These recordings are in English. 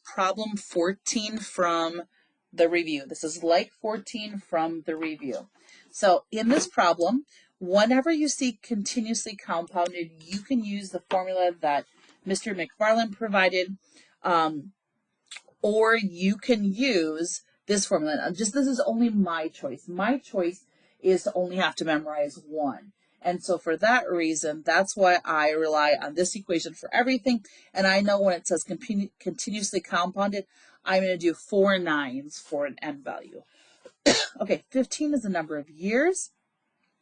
problem 14 from the review. This is like 14 from the review. So in this problem, whenever you see continuously compounded, you can use the formula that Mr. McFarland provided, or you can use this formula. This is only my choice. My choice is to only have to memorize one. And so for that reason, that's why I rely on this equation for everything. And I know when it says continuously compounded, I'm going to do 4 nines for an n value. Okay, 15 is the number of years.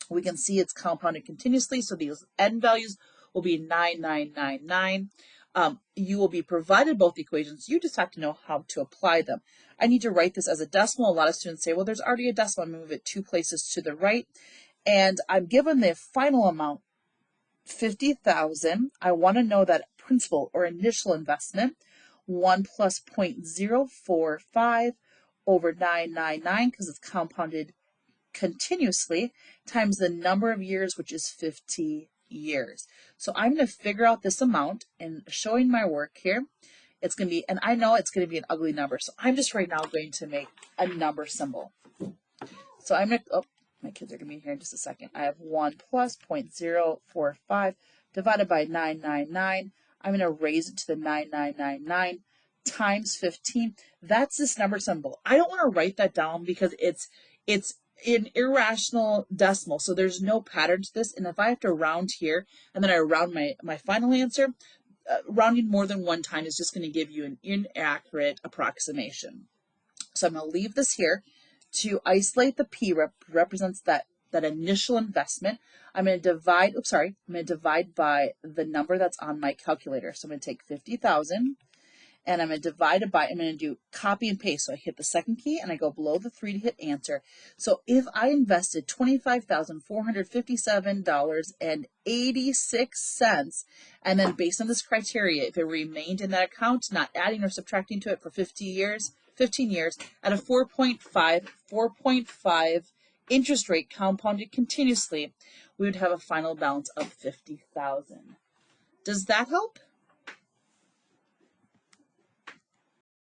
We can see it's compounded continuously, so these n values will be 9999. You will be provided both equations. You just have to know how to apply them. I need to write this as a decimal. A lot of students say, well, there's already a decimal. I'm going to move it 2 places to the right. And I'm given the final amount, 50,000. I want to know that principal or initial investment, 1 plus 0.045 over 999, because it's compounded continuously, times the number of years, which is 50 years. So I'm going to figure out this amount, and showing my work here, it's going to be, and I know it's going to be an ugly number, so I'm just right now going to make a number symbol. So I'm going to, oh, my kids are going to be here in just a second. I have 1 plus 0.045 divided by 999. I'm going to raise it to the 9999 times 15. That's this number symbol. I don't want to write that down because it's an irrational decimal, so there's no pattern to this. And if I have to round here and then I round my final answer, rounding more than one time is just going to give you an inaccurate approximation. So I'm going to leave this here. To isolate the P represents that initial investment. I'm going to divide, I'm going to divide by the number that's on my calculator. So I'm going to take 50,000 and I'm going to divide it by, I'm going to do copy and paste. So I hit the second key and I go below the 3 to hit answer. So if I invested $25,457.86, and then based on this criteria, if it remained in that account, not adding or subtracting to it for 15 years, at a 4.5 interest rate compounded continuously, we would have a final balance of 50,000. Does that help?